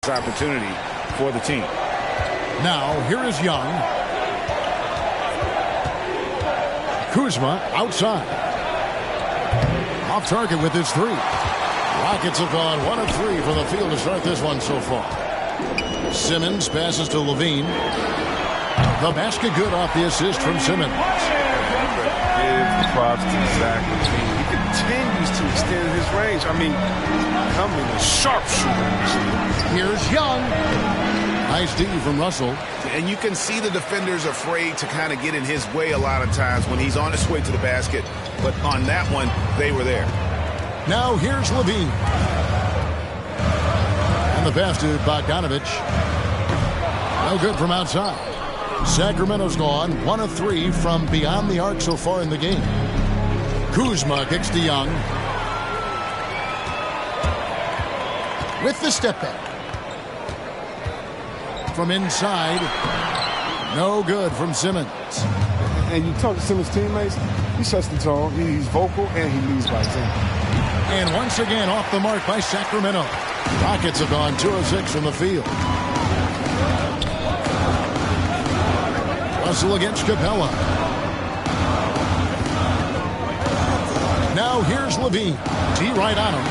opportunity for the team. Now, here is Young. Kuzma outside. Off target with his three. Rockets have gone 1 of 3 from the field to start this one so far. Simmons passes to Levine. The basket good off the assist from Simmons. Give props to Zach Levine. He continues to extend his range. I mean, becoming a sharpshooter. Here's Young. Nice D from Russell. And you can see the defenders afraid to kind of get in his way a lot of times when he's on his way to the basket. But on that one, they were there. Now here's Levine. And the pass to Bogdanovich. No good from outside. Sacramento's gone 1 of 3 from beyond the arc so far in the game. Kuzma kicks to Young. With the step back. From inside. No good from Simmons. And you talk to Simmons' teammates, he sets the tone, he's vocal, and he leads by example. And once again off the mark by Sacramento. Rockets have gone 2 of 6 from the field. Russell against Capella. Now here's Levine. T right on him.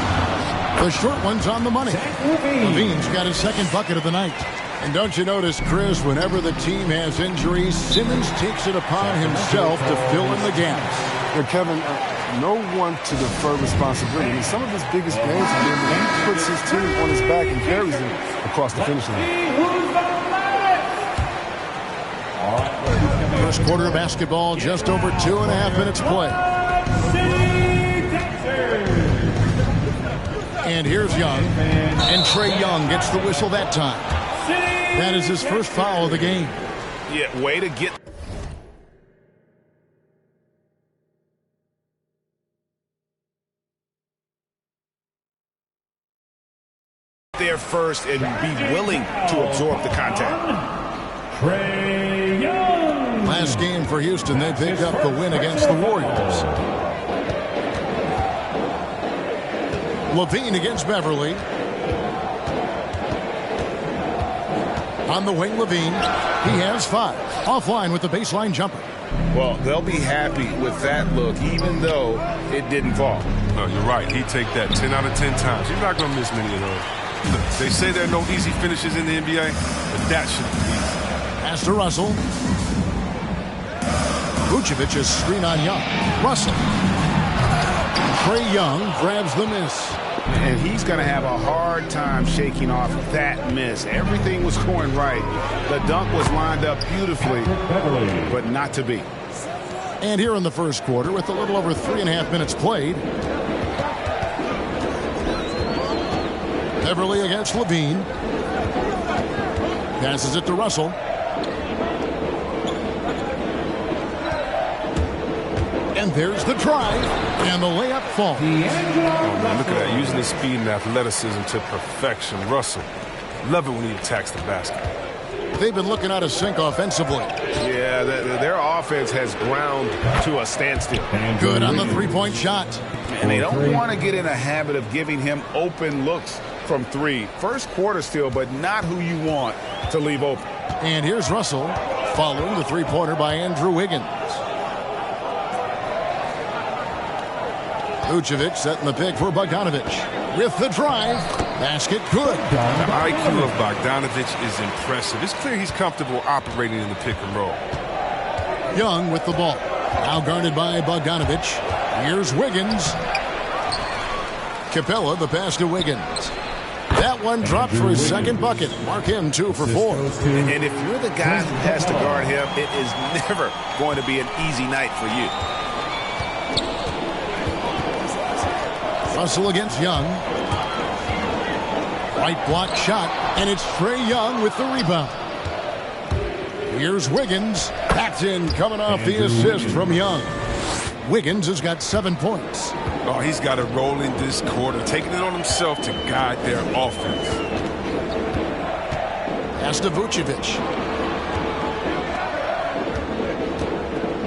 The short one's on the money. Levine's got his second bucket of the night. And don't you notice, Chris, whenever the team has injuries, Simmons takes it upon himself to fill in the gaps. And Kevin, no one to defer responsibility. In some of his biggest games have been when he puts his team on his back and carries them across the finish line. First quarter of basketball, just over 2.5 minutes play. And here's Young. And Trae Young gets the whistle that time. That is his first foul of the game. Yeah, way to get there first and be willing to absorb the contact. Trae Young. Last game for Houston, they picked up the win against the Warriors. Levine against Beverly. On the wing, Levine. He has 5. Offline with the baseline jumper. Well, they'll be happy with that look, even though it didn't fall. No, you're right. He'd take that 10 out of 10 times. You're not going to miss many of those. Look, they say there are no easy finishes in the NBA, but that shouldn't be easy. Pass to Russell. Vucevic is screen on Young. Russell. Trae Young grabs the miss. And he's going to have a hard time shaking off that miss. Everything was going right. The dunk was lined up beautifully, but not to be. And here in the first quarter, with a little over 3.5 minutes played, Beverly against Levine. Passes it to Russell. And there's the drive, and the layup falls. Oh, man, look at that. Using his speed and athleticism to perfection. Russell, love it when he attacks the basket. They've been looking out of sync offensively. Yeah, their offense has ground to a standstill. Good on the three-point shot. And they don't want to get in a habit of giving him open looks from 3. First quarter still, but not who you want to leave open. And here's Russell following the three-pointer by Andrew Wiggins. Vucevic setting the pick for Bogdanovich. With the drive, basket good. The IQ of Bogdanovich is impressive. It's clear he's comfortable operating in the pick and roll. Young with the ball. Now guarded by Bogdanovich. Here's Wiggins. Capella, the pass to Wiggins. That one dropped for his second bucket. Mark him 2 for 4. And if you're the guy who has to guard him, it is never going to be an easy night for you. Russell against Young. Right block shot, and it's Trae Young with the rebound. Here's Wiggins. That's in, coming off the assist from Young. Wiggins has got 7 points. Oh, he's got to roll in this quarter, taking it on himself to guide their offense. Pass to Vucevic.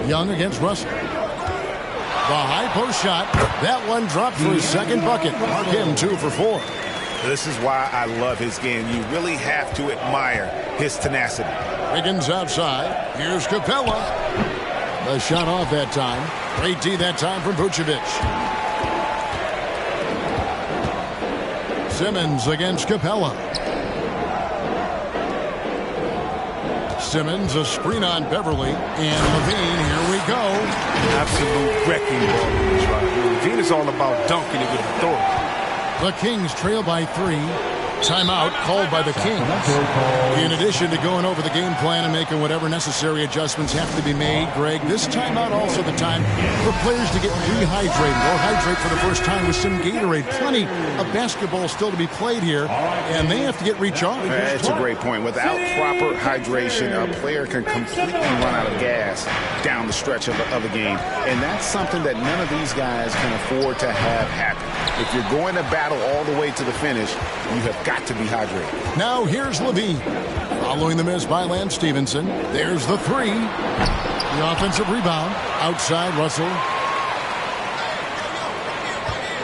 Young against Russell. The high post shot. That one dropped for his second bucket. Mark him 2 for 4. This is why I love his game. You really have to admire his tenacity. Wiggins outside. Here's Capella. The shot off that time. Great D that time from Vucevic. Simmons against Capella. Simmons, a screen on Beverly. And LaVine, here we go. Absolute wrecking ball in the drive. LaVine is all about dunking it with authority. The Kings trail by 3. Timeout called by the Kings. In addition to going over the game plan and making whatever necessary adjustments have to be made, Greg, this timeout also the time for players to get rehydrated or hydrate for the first time with some Gatorade. Plenty of basketball still to be played here, and they have to get recharged. That's a great point. Without proper hydration, a player can completely run out of gas down the stretch of a game, and that's something that none of these guys can afford to have happen. If you're going to battle all the way to the finish, you have got to be hydrated. Now here's LaVine. Following the miss by Lance Stevenson. There's the 3. The offensive rebound. Outside Russell.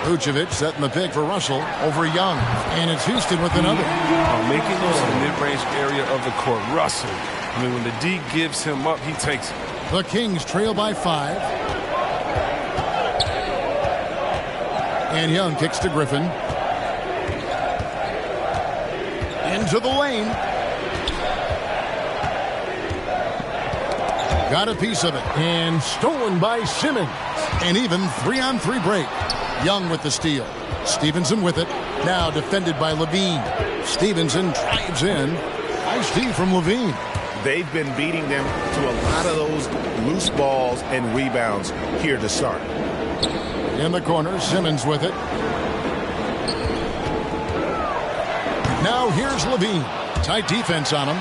Vucevic setting the pick for Russell over Young. And it's Houston with another. Making those in the mid-range area of the court. Russell. I mean, when the D gives him up, he takes it. The Kings trail by 5. And Young kicks to Griffin. Into the lane. Got a piece of it. And stolen by Simmons. And even 3-on-3 break. Young with the steal. Stevenson with it. Now defended by LaVine. Stevenson drives in. Nice D from LaVine. They've been beating them to a lot of those loose balls and rebounds here to start. In the corner, Simmons with it. Now here's LaVine. Tight defense on him.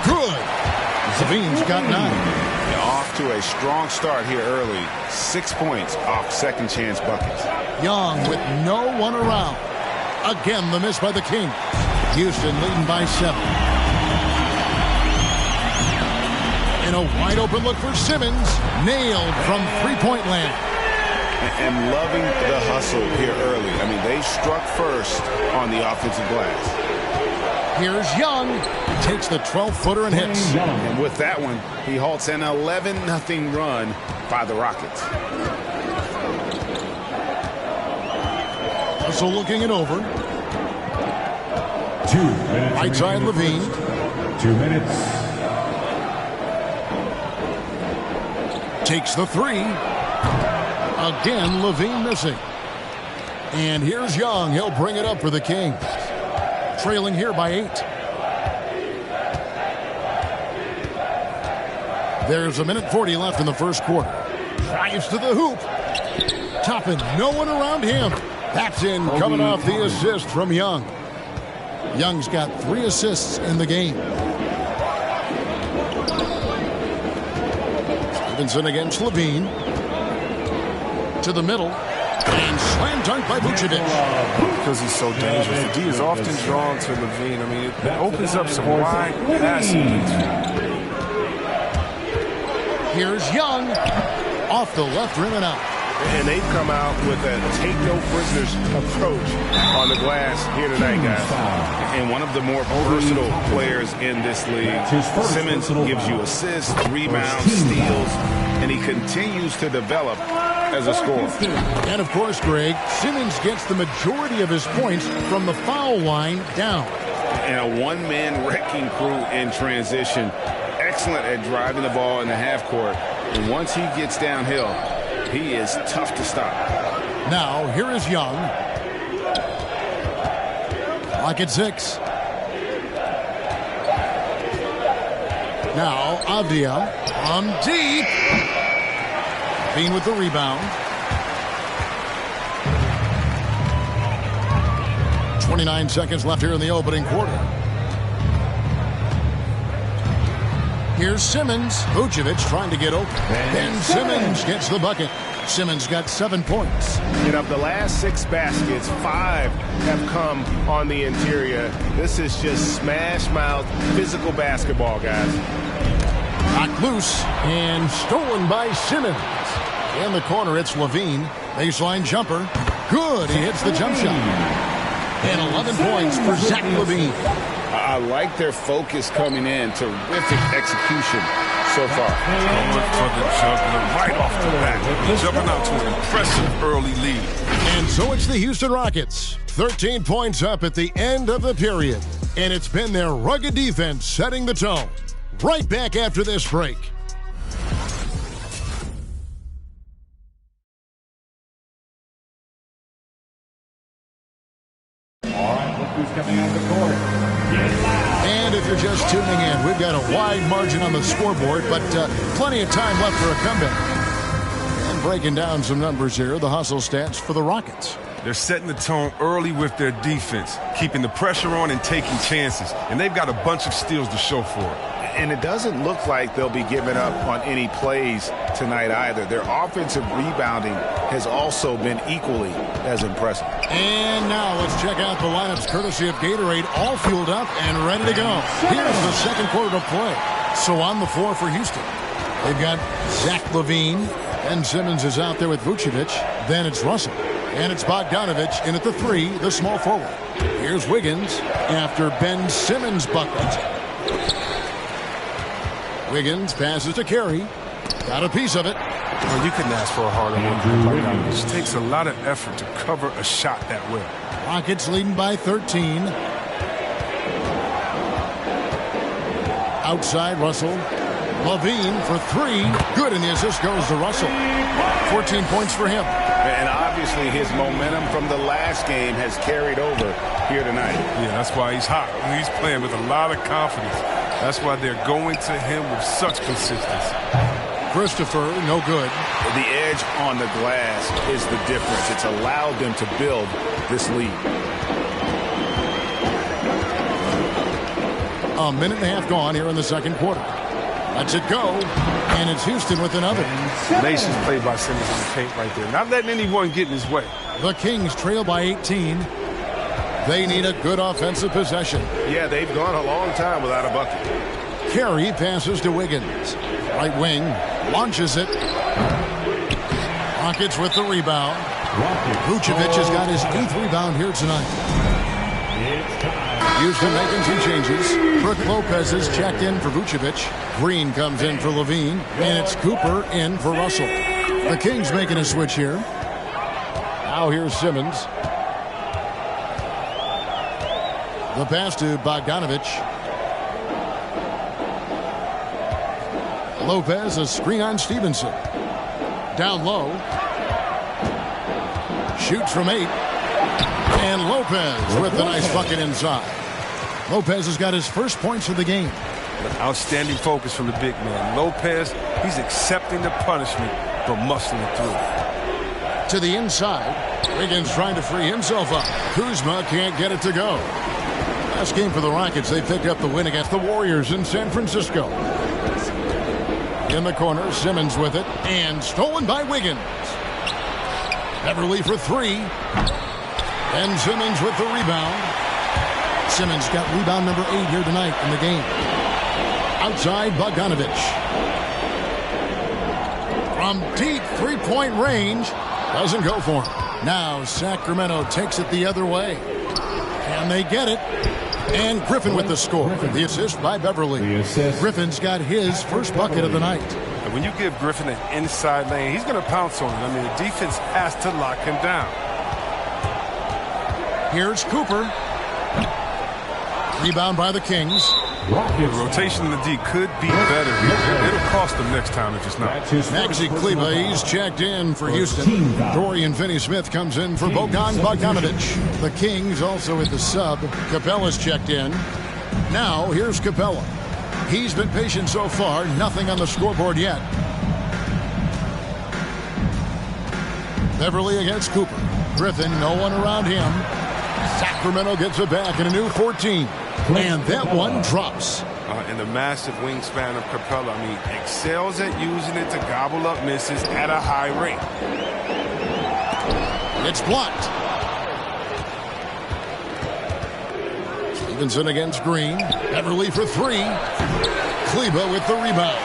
Good. LaVine's got 9. Off to a strong start here early. 6 points off second chance buckets. Young with no one around. Again, the miss by the Kings. Houston leading by 7. And a wide open look for Simmons. Nailed from three-point land. And loving the hustle here early. I mean, they struck first on the offensive glass. Here's Young. Takes the 12-footer and hits. And with that one, he halts an 11-0 run by the Rockets. So looking it over. 2 minutes. Right side LaVine. 2 minutes. Takes the 3. Again, LaVine missing. And here's Young. He'll bring it up for the Kings. Trailing here by 8. There's 1:40 left in the first quarter. Drives to the hoop. Toppin, no one around him. That's in, coming off the assist from Young. Young's got 3 assists in the game. Stevenson against LaVine. To the middle. And slam dunk by Vucevic. Because he's so dangerous. The D is often drawn to LaVine. I mean, it opens up some wide passing. Here's Young. Off the left rim and out. And they've come out with a take-no-prisoners approach on the glass here tonight, guys. And one of the more versatile players in this league. Simmons gives you assists, rebounds, steals, and he continues to develop as a scorer. And, of course, Greg, Simmons gets the majority of his points from the foul line down. And a one-man wrecking crew in transition. Excellent at driving the ball in the half court. And once he gets downhill, he is tough to stop. Now, here is Young. Clock at 6. Now, Avdia on deep. Bean with the rebound. 29 seconds left here in the opening quarter. Here's Simmons. Vucevic trying to get open. And Simmons gets the bucket. Simmons got 7 points. And of the last 6 baskets, 5 have come on the interior. This is just smash-mouth physical basketball, guys. Knocked loose and stolen by Simmons. In the corner, it's LaVine. Baseline jumper. Good. He hits the jump shot. And 11 points for Zach LaVine. I like their focus coming in. Terrific execution so far. Going for the juggler right off the bat. Jumping out to an impressive early lead. And so it's the Houston Rockets. 13 points up at the end of the period. And it's been their rugged defense setting the tone. Right back after this break. Coming on the court. And if you're just tuning in, we've got a wide margin on the scoreboard, but plenty of time left for a comeback. And breaking down some numbers here, the hustle stats for the Rockets. They're setting the tone early with their defense, keeping the pressure on and taking chances. And they've got a bunch of steals to show for it. And it doesn't look like they'll be giving up on any plays tonight either. Their offensive rebounding has also been equally as impressive. And now let's check out the lineups courtesy of Gatorade, all fueled up and ready to go. Here's the second quarter to play. So on the floor for Houston, they've got Zach LaVine. Ben Simmons is out there with Vucevic. Then it's Russell. And it's Bogdanovic in at the 3, the small forward. Here's Wiggins after Ben Simmons bucket. Wiggins passes to Carey. Got a piece of it. Well, you couldn't ask for a harder one. It just takes a lot of effort to cover a shot that way. Rockets leading by 13. Outside, Russell. LaVine for 3. Good, and the assist goes to Russell. 14 points for him. And obviously his momentum from the last game has carried over here tonight. Yeah, that's why he's hot. He's playing with a lot of confidence. That's why they're going to him with such consistency. Christopher, no good. The edge on the glass is the difference. It's allowed them to build this lead. A minute and a half gone here in the second quarter. Lets it go, and it's Houston with another. Nice play by Simmons in the paint right there. Not letting anyone get in his way. The Kings trail by 18. They need a good offensive possession. Yeah, they've gone a long time without a bucket. Carey passes to Wiggins. Right wing, launches it. Rockets with the rebound. Vucevic has got his 8th rebound here tonight. Houston making some changes. Brook Lopez is checked in for Vucevic. Green comes in for LaVine. And it's Cooper in for Russell. The Kings making a switch here. Now here's Simmons. The pass to Bogdanovic. Lopez, a screen on Stevenson. Down low. Shoots from 8. And Lopez with the nice bucket inside. Lopez has got his first points of the game. Outstanding focus from the big man. Lopez, he's accepting the punishment, but muscling through. To the inside. Wiggins trying to free himself up. Kuzma can't get it to go. Last game for the Rockets, they picked up the win against the Warriors in San Francisco. In the corner, Simmons with it, and stolen by Wiggins. Beverly for 3. And Simmons with the rebound. Simmons got rebound number 8 here tonight in the game. Outside, Bogdanovic. From deep three-point range, doesn't go for him. Now Sacramento takes it the other way. And they get it. And Griffin with the score. The assist by Beverly. Griffin's got his first bucket of the night. And when you give Griffin an inside lane, he's going to pounce on it. I mean, the defense has to lock him down. Here's Cooper. Rebound by the Kings. The rotation in the D could be better here. It'll cost them next time if it's not. Maxi Kleber, he's checked in for Houston. Dorian Finney-Smith comes in for Bogdan Bogdanovic. The Kings also with the sub. Capella's checked in. Now, here's Capella. He's been patient so far. Nothing on the scoreboard yet. Beverly against Cooper. Griffin, no one around him. Sacramento gets it back in a new 14. And that one drops. And the massive wingspan of Capella, I mean, excels at using it to gobble up misses at a high rate. It's blocked. Stevenson against Green. Beverly for 3. Kleber with the rebound.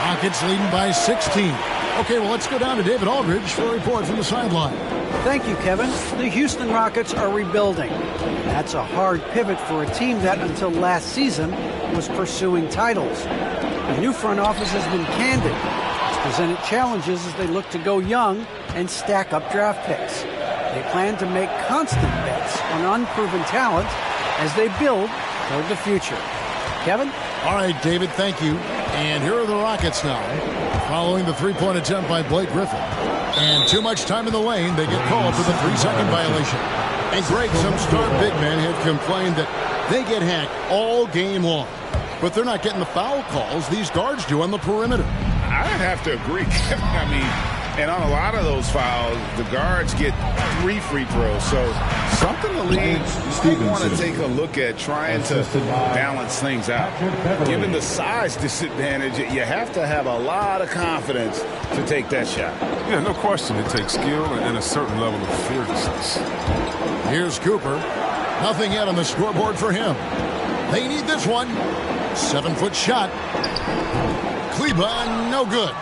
Rockets leading by 16. Okay, well, let's go down to David Aldridge for a report from the sideline. Thank you, Kevin. The Houston Rockets are rebuilding. That's a hard pivot for a team that, until last season, was pursuing titles. The new front office has been candid. It's presented challenges as they look to go young and stack up draft picks. They plan to make constant bets on unproven talent as they build toward the future. Kevin? All right, David, thank you. And here are the Rockets now, following the three-point attempt by Blake Griffin. And too much time in the lane, they get called for the 3-second violation. And Greg, some star big men have complained that they get hacked all game long. But they're not getting the foul calls these guards do on the perimeter. I'd have to agree. I mean, and on a lot of those fouls, the guards get 3 free throws. So something the league might want to take a look at, trying to balance things out. Given the size disadvantage, you have to have a lot of confidence to take that shot. Yeah, no question. It takes skill and a certain level of fearlessness. Here's Cooper. Nothing yet on the scoreboard for him. They need this one. 7-foot shot. Kleber, no good.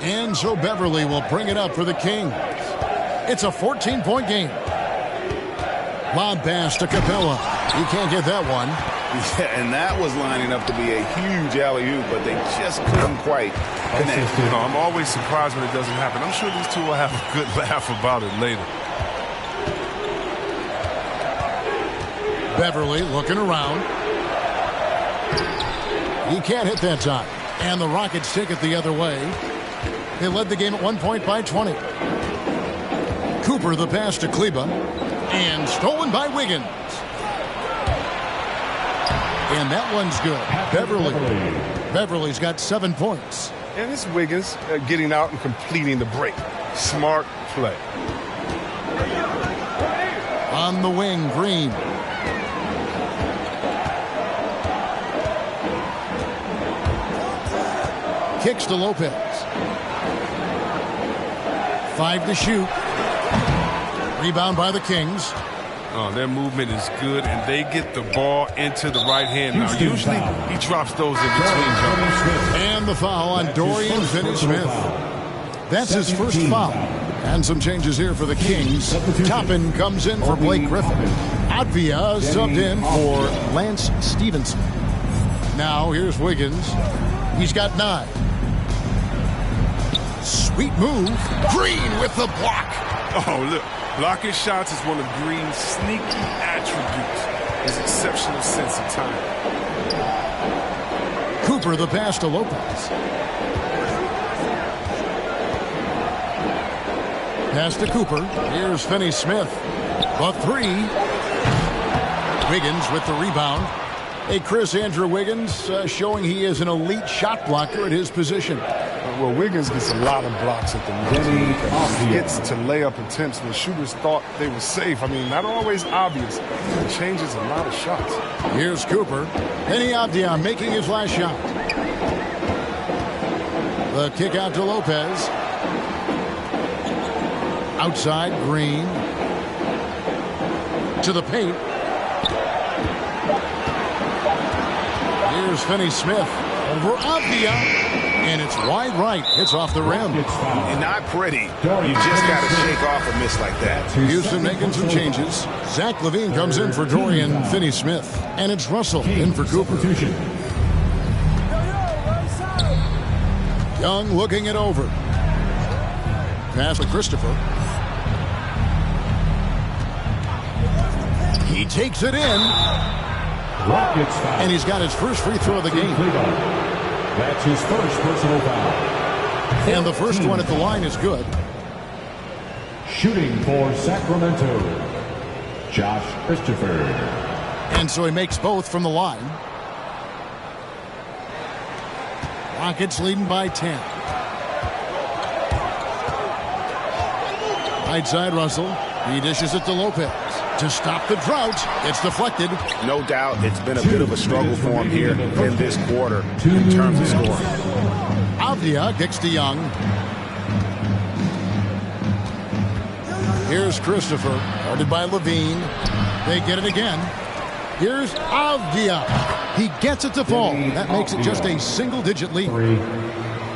And so Beverly will bring it up for the Kings. It's a 14-point game. Lob pass to Capella. He can't get that one. Yeah, and that was lining up to be a huge alley-oop, but they just couldn't quite connect. You know, I'm always surprised when it doesn't happen. I'm sure these two will have a good laugh about it later. Beverly looking around. He can't hit that time. And the Rockets take it the other way. They led the game at 1 point by 20. Cooper the pass to Kleber. And stolen by Wiggins. And that one's good. Beverly's got 7 points. And it's Wiggins getting out and completing the break. Smart play. On the wing, Green. Kicks to Lopez. 5 to shoot. Rebound by the Kings. Oh, their movement is good, and they get the ball into the right hand. Now, usually he drops those in between jumpers. And the foul on Dorian Finney-Smith. That's his first foul. And some changes here for the Kings. Toppin comes in for Blake Griffin. Advia subbed in for Lance Stevenson. Now here's Wiggins. He's got 9. Sweet move. Green with the block. Oh, look. Blocking shots is one of Green's sneaky attributes. His exceptional sense of time. Cooper the pass to Lopez. Pass to Cooper. Here's Finney-Smith. The 3. Wiggins with the rebound. Hey, Chris, Andrew Wiggins showing he is an elite shot blocker at his position. Well, Wiggins gets a lot of blocks at the rim. He gets to layup attempts when shooters thought they were safe. I mean, not always obvious. It changes a lot of shots. Here's Cooper. Penny Avdia making his last shot. The kick out to Lopez. Outside, Green. To the paint. Here's Finney-Smith over Avdia. And it's wide right. It's off the rim. And not pretty. You just got to shake off a miss like that. Houston making some changes. Zach LaVine comes in for Dorian Finney-Smith. And it's Russell in for Cooper. Young looking it over. Pass to Christopher. He takes it in. And he's got his first free throw of the game. That's his first personal foul. And the first one at the line is good. Shooting for Sacramento, Josh Christopher. And so he makes both from the line. Rockets leading by 10. Right side, Russell. He dishes it to Lopez. To stop the drought, it's deflected. No doubt it's been a bit of a struggle for him here in this quarter in terms of scoring. Avdia kicks to Young. Here's Christopher, guarded by LaVine. They get it again. Here's Avdia. He gets it to fall. That makes it just a single-digit lead.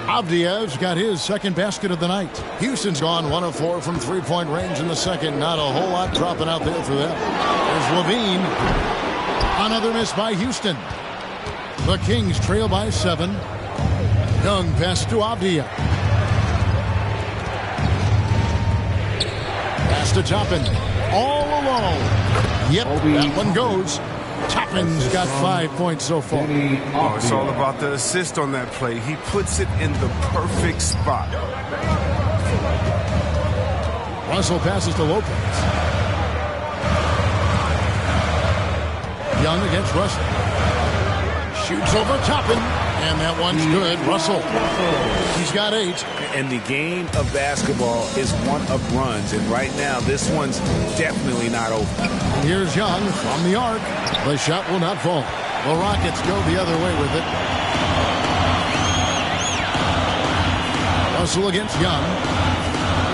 Avdiiv's got his second basket of the night. Houston's gone 1 of 4 from three-point range in the second. Not a whole lot dropping out there for them. There's Levine. Another miss by Houston. The Kings trail by 7. Young pass to Avdija. Pass to Toppin. All alone. Yep, that one goes. Toppin's got 5 points so far. Oh, it's all about the assist on that play. He puts it in the perfect spot. Russell passes to Lopez. Young against Russell. Shoots over Toppin. And that one's good. Russell. He's got 8. And the game of basketball is one of runs. And right now, this one's definitely not over. Here's Young from the arc. The shot will not fall. The Rockets go the other way with it. Russell against Young.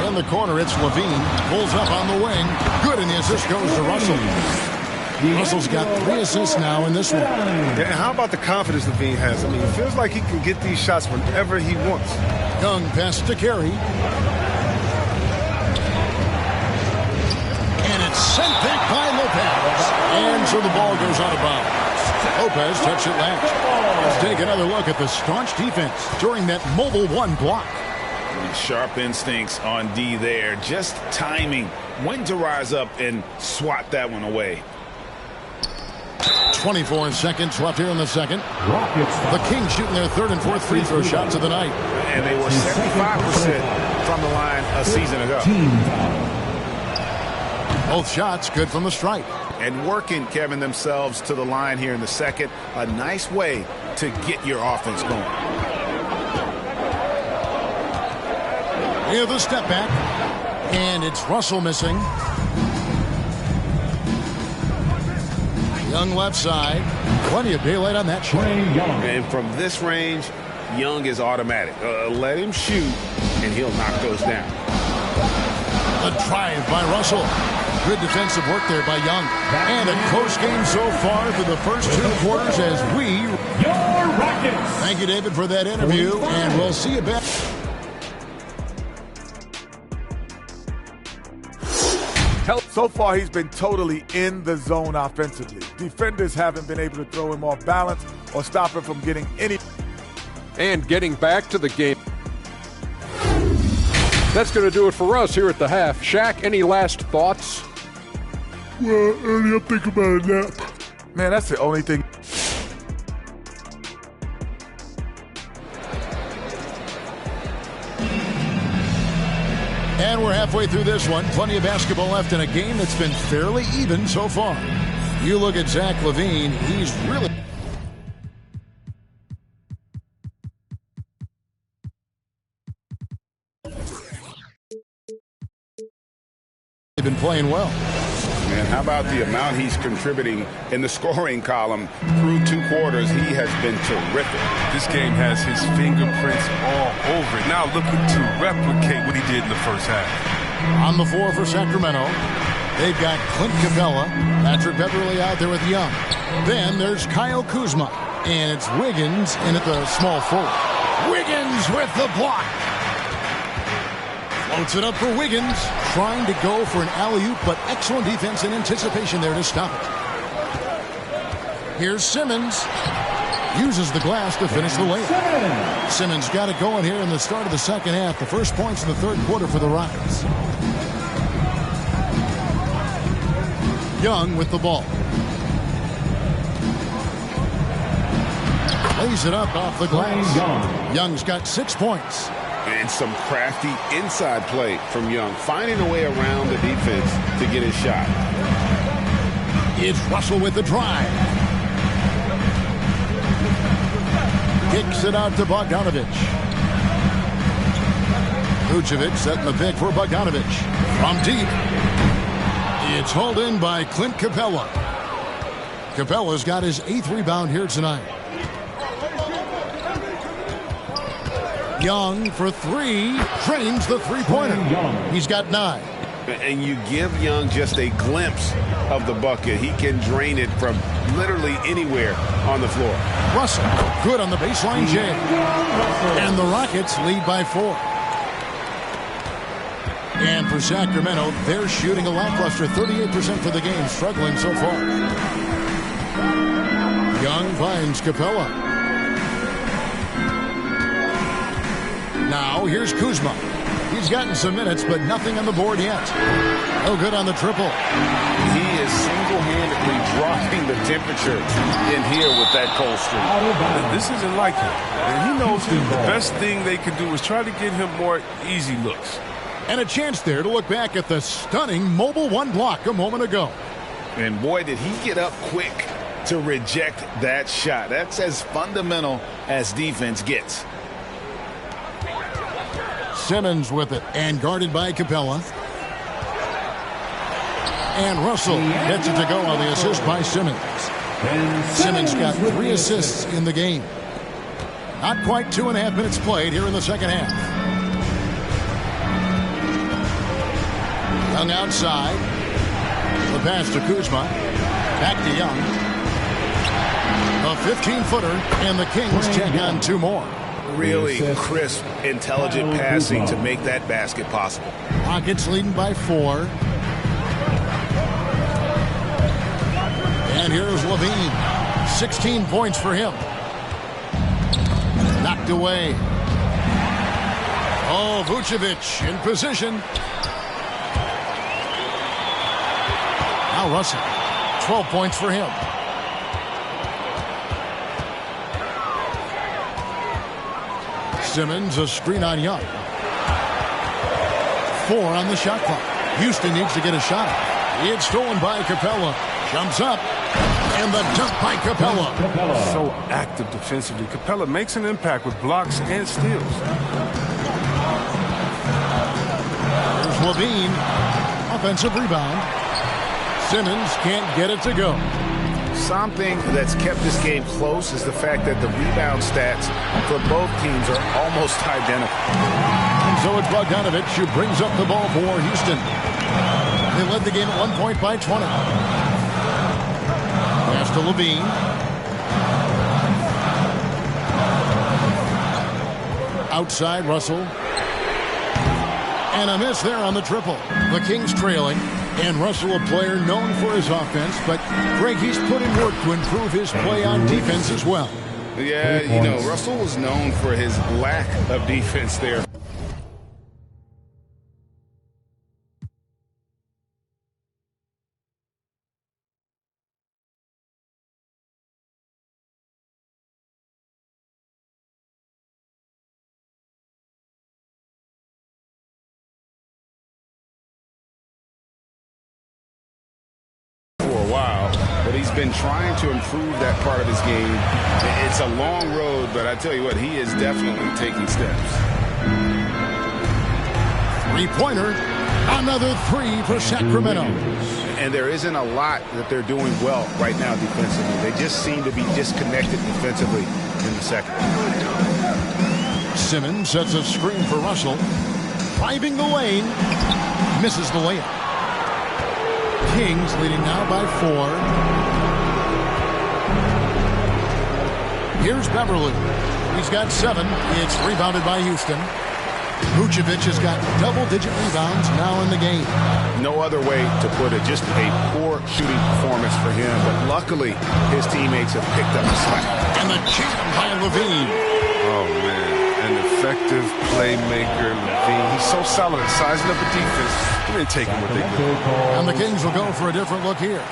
In the corner, it's Levine. Pulls up on the wing. Good, and the assist goes to Russell. Russell's got 3 assists now in this one. Yeah, and how about the confidence Levine has? I mean, it feels like he can get these shots whenever he wants. Young pass to Carey. And it's sent back by Lopez. And so the ball goes out of bounds. Lopez touched it last. Let's take another look at the staunch defense during that mobile 1 block. Sharp instincts on D there. Just timing when to rise up and swat that one away. 24 seconds left here in the second. The Kings shooting their 3rd and 4th free throw shots of the night. And they were 75% from the line a season ago. Both shots good from the stripe. And working, Kevin, themselves to the line here in the second. A nice way to get your offense going. Here's the step back. And it's Russell missing. Young left side. Plenty of daylight on that shot. And from this range, Young is automatic. Let him shoot, and he'll knock those down. The drive by Russell. Good defensive work there by Young. And a close game so far through the first 2 quarters as we... Your Rockets! Thank you, David, for that interview, and we'll see you back. So far, he's been totally in the zone offensively. Defenders haven't been able to throw him off balance or stop him from getting any. And getting back to the game. That's going to do it for us here at the half. Shaq, any last thoughts? Well, early I'm thinking about a nap. Man, that's the only thing. And we're halfway through this one. Plenty of basketball left in a game that's been fairly even so far. You look at Zach LaVine, he's really been playing well. And how about the amount he's contributing in the scoring column through 2 quarters? He has been terrific. This game has his fingerprints all over it. Now looking to replicate what he did in the first half. On the floor for Sacramento, they've got Clint Capella, Patrick Beverly out there with Young. Then there's Kyle Kuzma, and it's Wiggins in at the small forward. Wiggins with the block. Floats it up for Wiggins, trying to go for an alley-oop, but excellent defense and anticipation there to stop it. Here's Simmons. Uses the glass to finish the layup. Simmons got it going here in the start of the second half. The first points in the 3rd quarter for the Rockets. Young with the ball. Lays it up off the glass. Young's got 6 points. And some crafty inside play from Young, finding a way around the defense to get his shot. It's Russell with the drive. Kicks it out to Bogdanovich. Vucevic setting the pick for Bogdanovich. From deep. It's hauled in by Clint Capella. Capella's got his 8th rebound here tonight. Young for 3. Drains the 3-pointer. He's got 9. and you give Young just a glimpse of the bucket, he can drain it from literally anywhere on the floor. Russell, good on the baseline jam. And the Rockets lead by 4. And for Sacramento, they're shooting a lackluster 38% for the game, struggling so far. Young finds Capella. Now here's Kuzma. He's gotten some minutes, but nothing on the board yet. No good on the triple. He is single-handedly dropping the temperature in here with that cold streak. This isn't like him. And he knows the best thing they can do is try to get him more easy looks. And a chance there to look back at the stunning Mobile One block a moment ago. And boy, did he get up quick to reject that shot. That's as fundamental as defense gets. Simmons with it and guarded by Capella. And Russell gets it to go on the assist by Simmons. Simmons got 3 assists in the game. Not quite 2.5 minutes played here in the second half. Young outside. The pass to Kuzma. Back to Young. A 15-footer, and the Kings check on 2 more. Really crisp, intelligent passing to make that basket possible. Rockets leading by 4. And here's Levine. 16 points for him. Knocked away. Oh, Vucevic in position. Now Russell. 12 points for him. Simmons, a screen on Young. 4 on the shot clock. Houston needs to get a shot. It's stolen by Capella. Jumps up. And the dunk by Capella. So active defensively. Capella makes an impact with blocks and steals. There's Levine. Offensive rebound. Simmons can't get it to go. Something that's kept this game close is the fact that the rebound stats for both teams are almost identical. And so it's Bogdanovic who brings up the ball for Houston. They led the game at 1 point by 20. Pass to Levine. Outside Russell. And a miss there on the triple. The Kings trailing. And Russell, a player known for his offense, but Greg, he's put in work to improve his play on defense as well. Yeah, you know, Russell was known for his lack of defense there. But he's been trying to improve that part of his game. It's a long road, but I tell you what, he is definitely taking steps. 3-pointer. Another 3 for Sacramento. And there isn't a lot that they're doing well right now defensively. They just seem to be disconnected defensively in the second. Simmons sets a screen for Russell. Driving the lane. Misses the layup. Kings leading now by 4. Here's Beverly. He's got 7. It's rebounded by Houston. Vucevic has got double-digit rebounds now in the game. No other way to put it. Just a poor shooting performance for him. But luckily, his teammates have picked up the slack. And the jam by Levine. Oh, man. An effective playmaker, Levine. He's so solid at sizing up the defense. They're taking what they do. And the Kings will go for a different look here.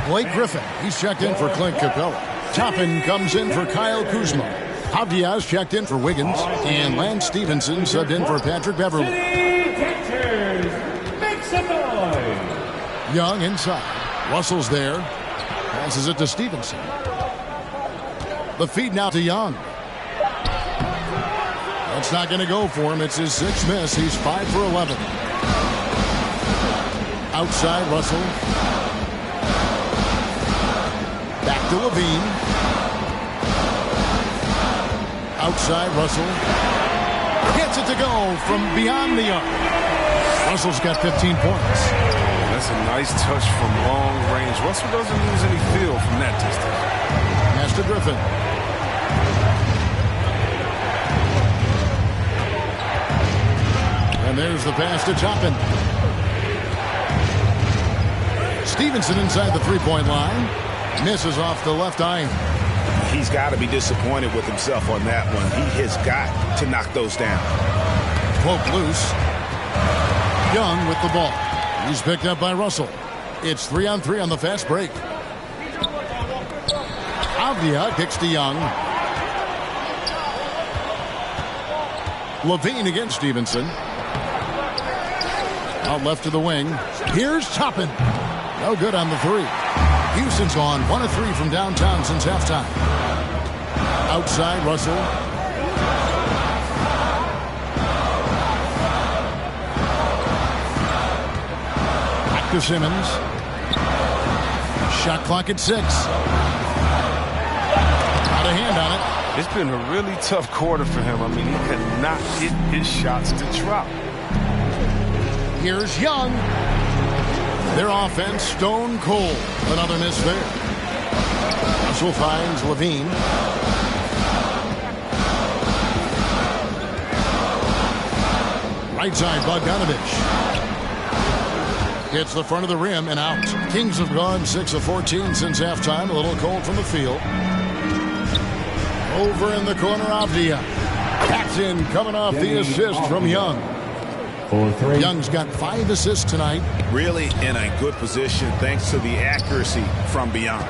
Blake Griffin, he's checked in for Clint Capella. Toppin comes in for Kyle Kuzma. Avdiaz checked in for Wiggins. And Lance Stevenson subbed in for Patrick Beverly. Young inside. Russell's there. Passes it to Stevenson. The feed now to Young. That's not going to go for him. It's his 6th miss. He's 5 for 11. Outside Russell. Back to Levine. Outside Russell. Gets it to go from beyond the arc. Russell's got 15 points. That's a nice touch from long range. Russell doesn't lose any feel from that distance. Pass to Griffin. And there's the pass to Toppin. Stevenson inside the three-point line. Misses off the left eye. He's got to be disappointed with himself on that one. He has got to knock those down. Poke loose. Young with the ball. He's picked up by Russell. It's 3-on-3 on the fast break. Avdia kicks to Young. Levine against Stevenson. Out left to the wing. Here's Toppin. No good on the three. Houston's on 1 of 3 from downtown since halftime. Outside, Russell. Back to Simmons. Shot clock at 6. Got a hand on it. It's been a really tough quarter for him. I mean, he cannot get his shots to drop. Here's Young. Their offense stone cold. Another miss there. Russell finds Levine. Right side, Bogdanovich. Hits the front of the rim and out. Kings have gone 6 of 14 since halftime. A little cold from the field. Over in the corner, Avdia. Paxson coming off the assist from Young. Young's got 5 assists tonight. Really in a good position thanks to the accuracy from beyond.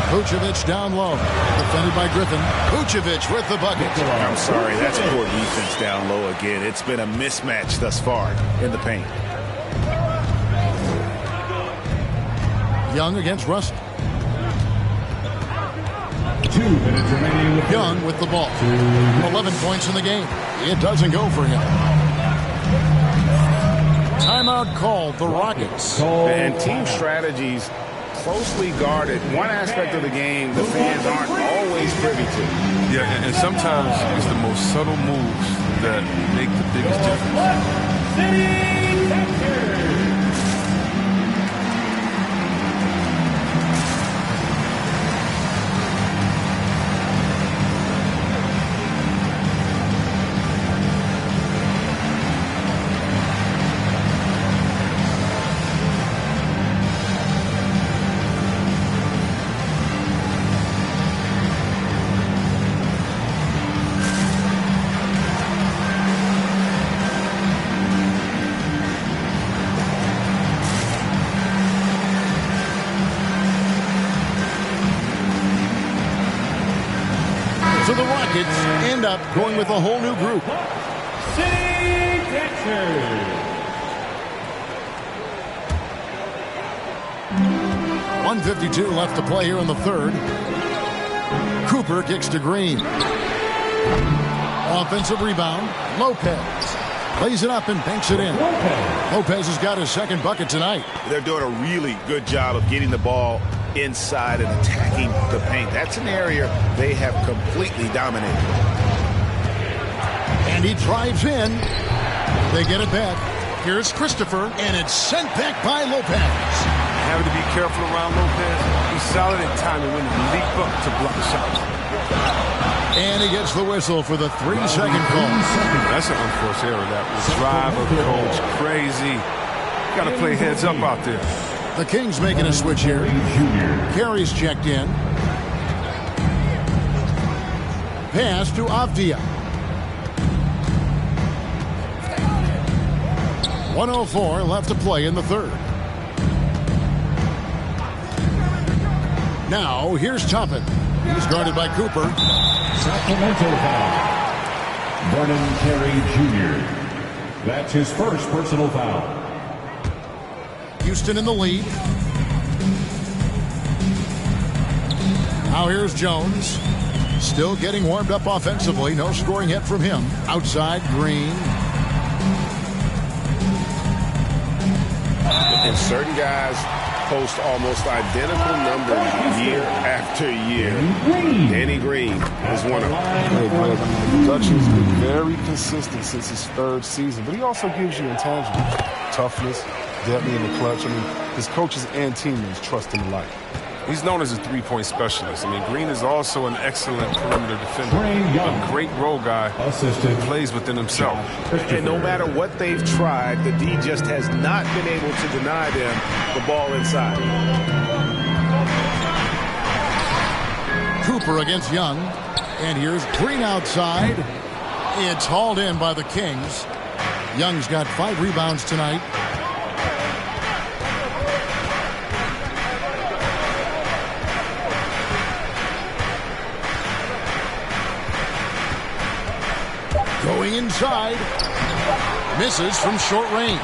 Vucevic down low. Defended by Griffin. Vucevic with the bucket. I'm sorry, that's poor defense down low again. It's been a mismatch thus far in the paint. Young against Russell. 2 minutes remaining. Young with the ball. 11 points in the game. It doesn't go for him. Timeout called the Rockets. And team strategies closely guarded. One aspect of the game the fans aren't always privy to. Yeah, and sometimes it's the most subtle moves that make the biggest difference. City Texas. So the Rockets end up going with a whole new group. City Texas. 1:52 left to play here in the third. Cooper kicks to Green. Offensive rebound. Lopez lays it up and banks it in. Lopez has got his second bucket tonight. They're doing a really good job of getting the ball inside and attacking the paint. That's an area they have completely dominated. And he drives in. They get it back. Here's Christopher, and it's sent back by Lopez. Having to be careful around Lopez. He's solid at timing when he leap up to block shots. And he gets the whistle for the 3-second call. That's an unforced error. That will drive a coach crazy. Got to play heads up out there. The Kings making a switch here. Carey's checked in. Pass to Avdia. 1:04 left to play in the third. Now here's Toppin. He's guarded by Cooper. Sacramento foul. Vernon Carey Jr. That's his first personal foul. Houston in the lead. Now here's Jones. Still getting warmed up offensively. No scoring yet from him. Outside, Green. And certain guys post almost identical numbers year after year. Danny Green is one of them. The production's been very consistent since his third season, but he also gives you intangibles. Toughness, deadly in the clutch. I mean, his coaches and teammates trust him alike. He's known as a three-point specialist. I mean, Green is also an excellent perimeter defender. A great role guy who plays within himself. And no matter what they've tried, the D just has not been able to deny them the ball inside. Cooper against Young. And here's Green outside. It's hauled in by the Kings. Young's got 5 rebounds tonight. Going inside. Misses from short range.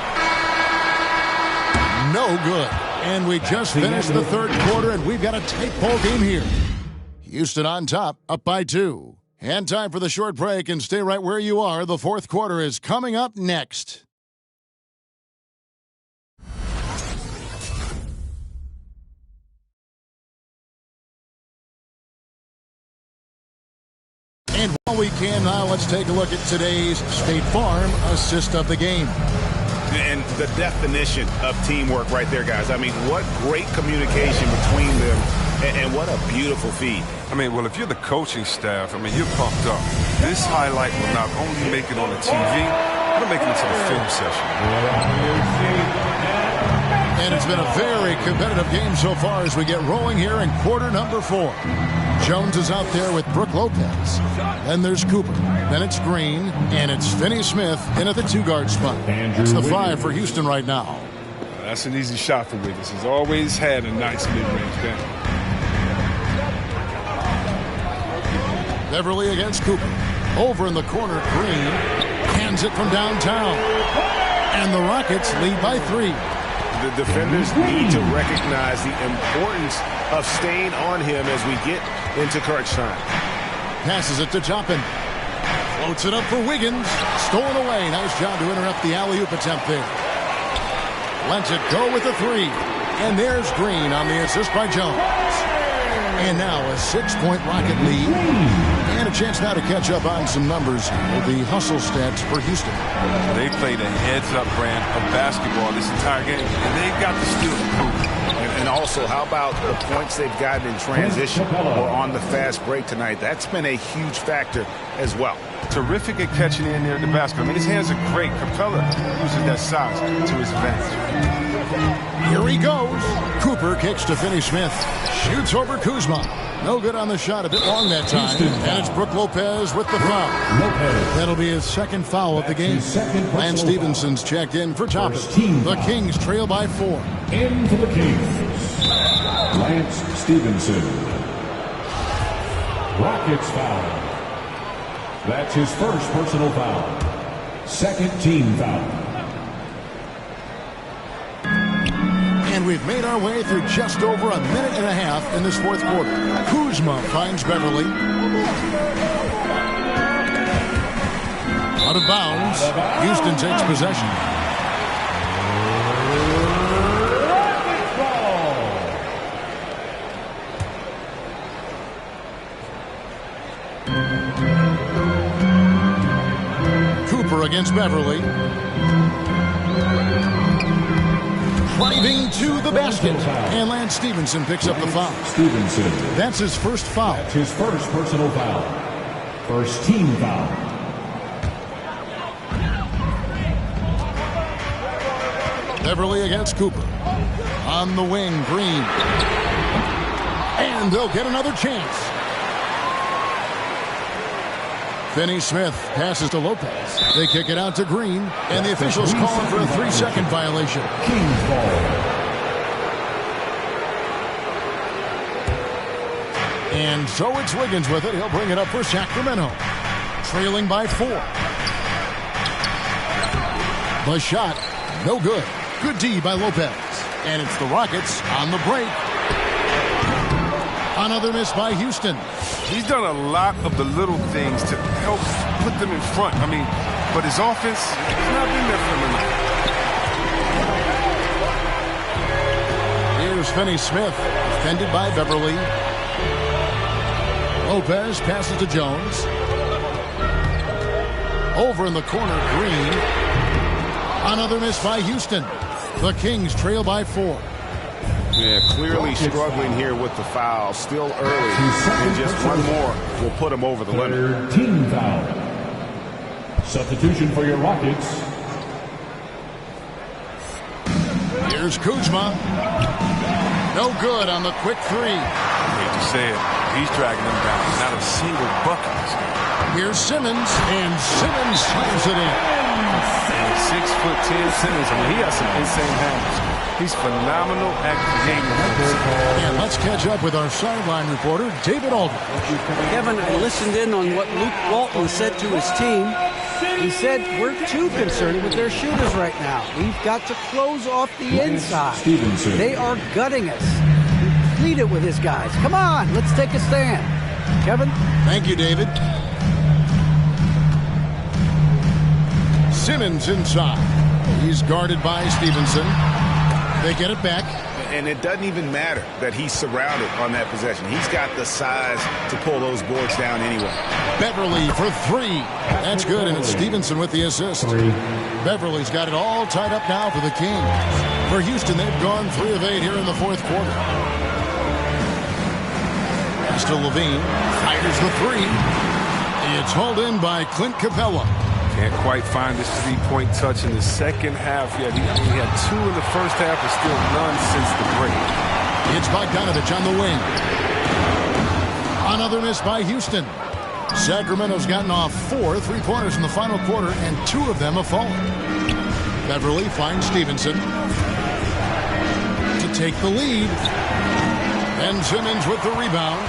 No good. And we just finished the third quarter, and we've got a tight ball game here. Houston on top, up by 2. And time for the short break, and stay right where you are. The fourth quarter is coming up next. And while we can now, let's take a look at today's State Farm assist of the game. And the definition of teamwork right there, guys. I mean, what great communication between them, and what a beautiful feed. I mean, well, if you're the coaching staff, I mean, you're pumped up. This highlight will not only make it on the TV, it'll make it into the film session. And it's been a very competitive game so far as we get rolling here in quarter number 4. Jones is out there with Brook Lopez. Then there's Cooper. Then it's Green. And it's Finney-Smith in at the 2-guard spot. It's the 5 for Houston right now. That's an easy shot for Wiggins. He's always had a nice mid-range game. Beverly against Cooper. Over in the corner, Green hands it from downtown. And the Rockets lead by 3. The defenders need to recognize the importance of staying on him as we get into crunch time. Passes it to Toppin. Floats it up for Wiggins. Stolen away. Nice job to interrupt the alley-oop attempt there. Lets it go with the 3. And there's Green on the assist by Jones. And now a 6-point Rocket lead. And a chance now to catch up on some numbers with the hustle stats for Houston. They played a heads-up brand of basketball this entire game, and they've got the skill to prove it. And also, how about the points they've gotten in transition or on the fast break tonight? That's been a huge factor as well. Terrific at catching in there at the basket. I mean, his hands are great. Capella uses that size to his advantage. Here he goes. Cooper kicks to Finney-Smith. Shoots over Kuzma. No good on the shot. A bit long that time. And it's Brook Lopez with the foul. That'll be his second foul of the game. Lance Stevenson's checked in for Toppin. The Kings trail by 4. In for the Kings, Lance Stevenson. Rockets foul. That's his first personal foul. Second team foul. And we've made our way through just over a minute and a half in this fourth quarter. Kuzma finds Beverly. Out of bounds. Houston takes possession. Cooper against Beverly. Driving to the basket. And Lance Stevenson picks up the foul. Stevenson. That's his first foul. That's his first personal foul. First team foul. Beverly against Cooper. On the wing, Green. And they'll get another chance. Finney-Smith passes to Lopez. They kick it out to Green. And the officials calling for a 3-second violation. Kings ball. And so it's Wiggins with it. He'll bring it up for Sacramento. Trailing by 4. The shot, no good. Good D by Lopez. And it's the Rockets on the break. Another miss by Houston. He's done a lot of the little things to help put them in front. I mean, but his offense has not been there for him enough. Here's Finney-Smith, defended by Beverly. Lopez passes to Jones. Over in the corner, Green. Another miss by Houston. The Kings trail by 4. Yeah, clearly struggling here with the foul. Still early. And just one more will put him over the limit. Team foul. Substitution for your Rockets. Here's Kuzma. No good on the quick 3. I hate to say it. He's dragging them down. Not a single bucket this game. Here's Simmons, and Simmons slams it in. 6'10" Simmons. I mean, he has some insane hands. He's phenomenal at creating. And let's catch up with our sideline reporter, David Aldridge. Kevin, I listened in on what Luke Walton said to his team. He said, we're too concerned with their shooters right now. We've got to close off the inside. Stevenson. They are gutting us. We plead it with his guys. Come on, let's take a stand. Kevin? Thank you, David. Simmons inside. He's guarded by Stevenson. They get it back. And it doesn't even matter that he's surrounded on that possession. He's got the size to pull those boards down anyway. Beverly for 3. That's good, and it's Stevenson with the assist. Beverly's got it all tied up now for the Kings. For Houston, they've gone 3 of 8 here in the 4th quarter. Pass to Levine. Fires the 3. It's hauled in by Clint Capella. Can't quite find his 3-point touch in the second half yet. He had 2 in the first half, but still none since the break. It's Bogdanovich on the wing. Another miss by Houston. Sacramento's gotten off 4 3-pointers in the final quarter, and 2 of them have fallen. Beverly finds Stevenson to take the lead. And Simmons with the rebound.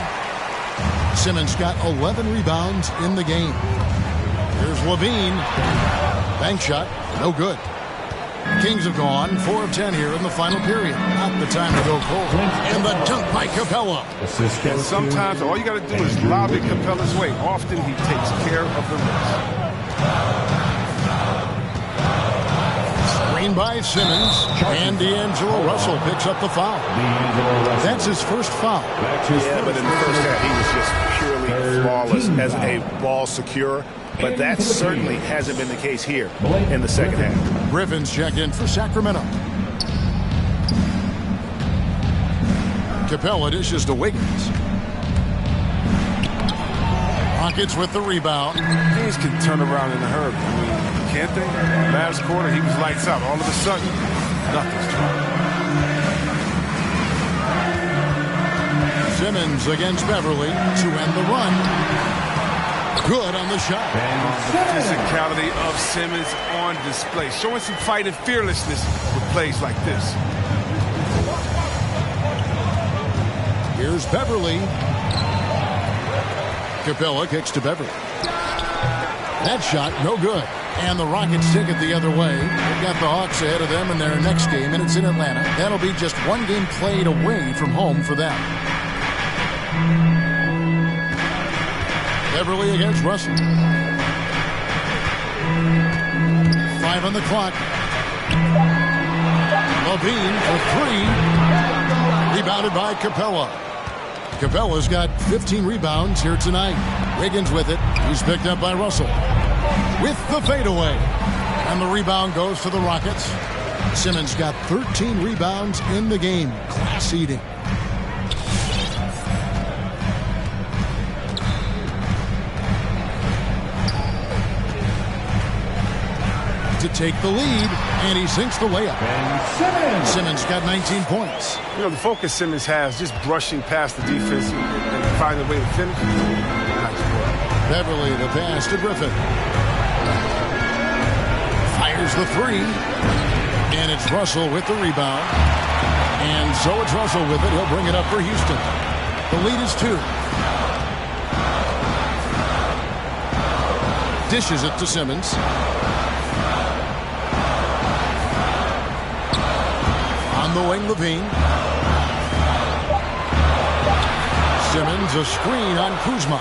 Simmons got 11 rebounds in the game. Here's Levine. Bank shot. No good. Kings have gone 4 of 10 here in the final period. Not the time to go cold. And the dunk by Capella. And sometimes all you got to do is lob it Capella's way. Often he takes care of the rest. Screen by Simmons. And D'Angelo Russell picks up the foul. That's his first foul. Yeah, but in the first half, he was just purely flawless as a ball secure. But that certainly hasn't been the case here in the second half. Griffin's checked in for Sacramento. Capella dishes to Wiggins. Rockets with the rebound. Kings can turn around in a hurry. I mean, can't they? Last quarter, he was lights out. All of a sudden, nothing's trying. Simmons against Beverly to end the run. Good on the shot. The physicality of Simmons on display. Showing some fight and fearlessness with plays like this. Here's Beverly. Capella kicks to Beverly. That shot, no good. And the Rockets take it the other way. They've got the Hawks ahead of them in their next game, and it's in Atlanta. That'll be just 1 game played away from home for them. Beverly against Russell. 5 on the clock. Levine for 3. Rebounded by Capella. Capella's got 15 rebounds here tonight. Wiggins with it. He's picked up by Russell. With the fadeaway. And the rebound goes to the Rockets. Simmons got 13 rebounds in the game. Class eating. To take the lead, and he sinks the layup. Simmons got 19 points. You know, the focus Simmons has, just brushing past the defense and finding a way to finish. Nice work. Beverly, the pass to Griffin. Fires the 3. And it's Russell with the rebound. And so it's Russell with it. He'll bring it up for Houston. The lead is 2. Dishes it to Simmons. On the wing, Levine. Simmons, a screen on Kuzma.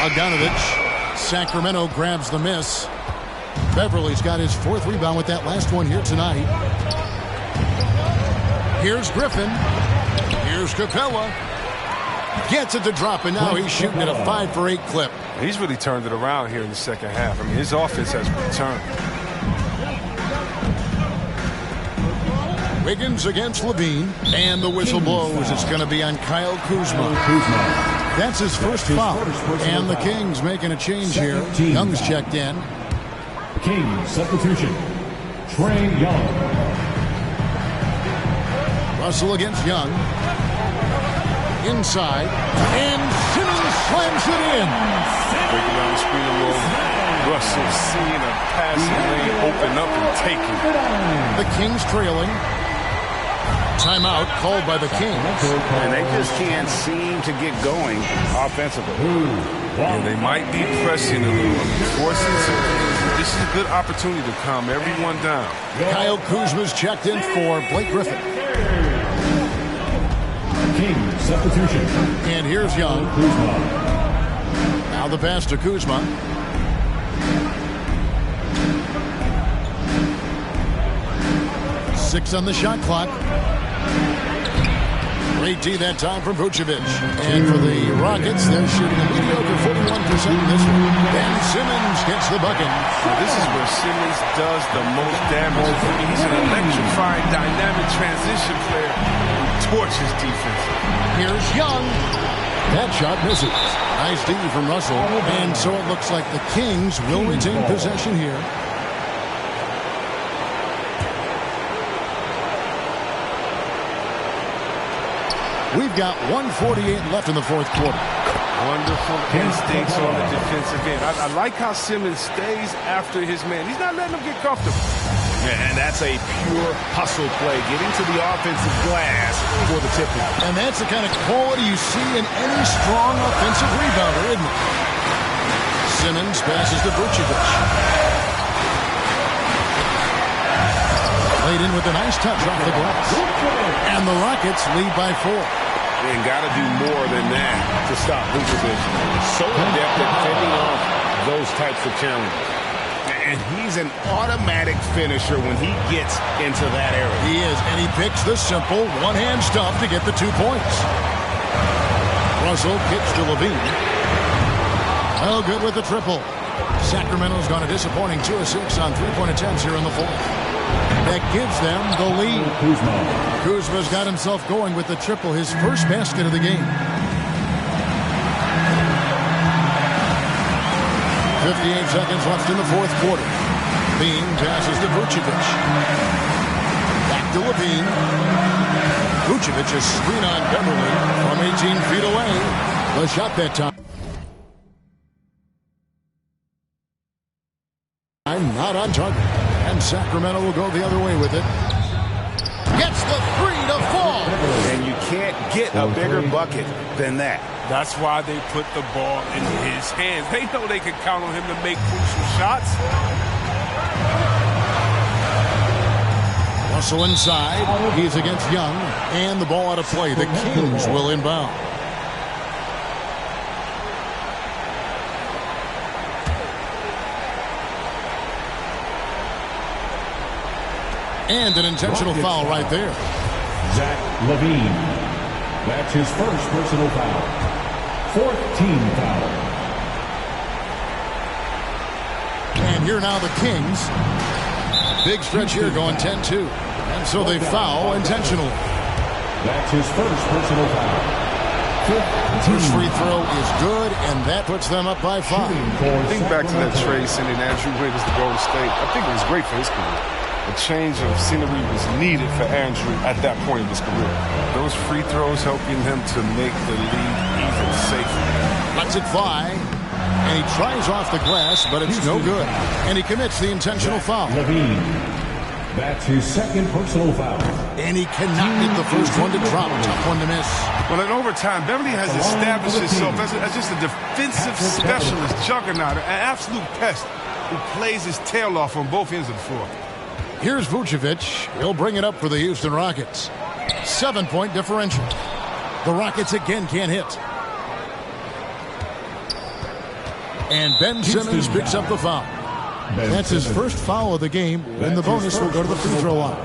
Bogdanovich. Sacramento grabs the miss. Beverly's got his 4th rebound with that last one here tonight. Here's Griffin. Here's Capella. Gets it to drop, and now he's shooting at a 5 for 8 clip. He's really turned it around here in the second half. I mean, his offense has returned. Wiggins against Levine, and the whistle blows. It's going to be on Kyle Kuzma. That's his first foul, and the Kings making a change here. Young's checked in. Kings substitution, Trae Young. Russell against Young. Inside, and Simmons slams it in. Breaking down the screen a little. Russell seeing a passing lane open up and taking. The Kings trailing. Timeout called by the Kings. And they just can't seem to get going offensively. Yeah, they might be pressing a little, forcing some. This is a good opportunity to calm everyone down. Kyle Kuzma's checked in for Blake Griffin. Kings substitution. And here's Young. Kuzma. Now the pass to Kuzma. Six on the shot clock. Great D that time from Vucevic. And for the Rockets, they're shooting a mediocre 41% in this one. Ben Simmons gets the bucket. Now, this is where Simmons does the most damage. I mean, he's an electrifying, dynamic transition player who torches defense. Here's Young. That shot misses. Nice D from Russell. And so it looks like the Kings will retain possession here. We've got 1:48 left in the fourth quarter. Wonderful instincts on the defensive end. I like how Simmons stays after his man. He's not letting him get comfortable. Yeah, and that's a pure hustle play, getting to the offensive glass for the tip. And that's the kind of quality you see in any strong offensive rebounder, isn't it? Simmons passes to Vucevic. Played in with a nice touch off the glass. And the Rockets lead by 4. And got to do more than that to stop Vucevic. So adept at fending off those types of challenges. And he's an automatic finisher when he gets into that area. He is, and he picks the simple one-hand stuff to get the 2 points. Russell kicks to Levine. Well, good with the triple. Sacramento's gone a disappointing 2 of 6 on 3-point attempts here in the fourth. That gives them the lead. Kuzma's got himself going with the triple, his first basket of the game. 58 seconds left in the fourth quarter. Bean passes to Vucevic. Back to Levine. Vucevic is screen on Beverly from 18 feet away. The shot that time. Not on target. And Sacramento will go the other way with it. Gets the 3 to fall. And you can't get a bigger bucket than that. That's why they put the ball in his hands. They know they can count on him to make crucial shots. Russell inside. He's against Young. And the ball out of play. The Kings will inbound. And an intentional foul right there. Zach LaVine. That's his first personal foul. 4th team foul. And here now the Kings. Big stretch here going 10-2. And so they foul intentionally. That's his first personal foul. First free throw is good, and that puts them up by 5. Think back to that trade sending Andrew Wiggins to Golden State. I think it was great for his career. A change of scenery was needed for Andrew at that point in his career. Those free throws helping him to make the lead even safer. Lets it fly, and he tries off the glass, but it's no good. And he commits the intentional foul. LaVine. That's his second personal foul. And he cannot get the first one to drop. Tough one to miss. Well, in overtime, Beverly has established himself as just a defensive specialist juggernaut, an absolute pest who plays his tail off on both ends of the floor. Here's Vucevic. He'll bring it up for the Houston Rockets. 7-point differential. The Rockets again can't hit. And Ben Simmons picks up the foul. That's his first foul of the game, and the bonus will go to the free throw line.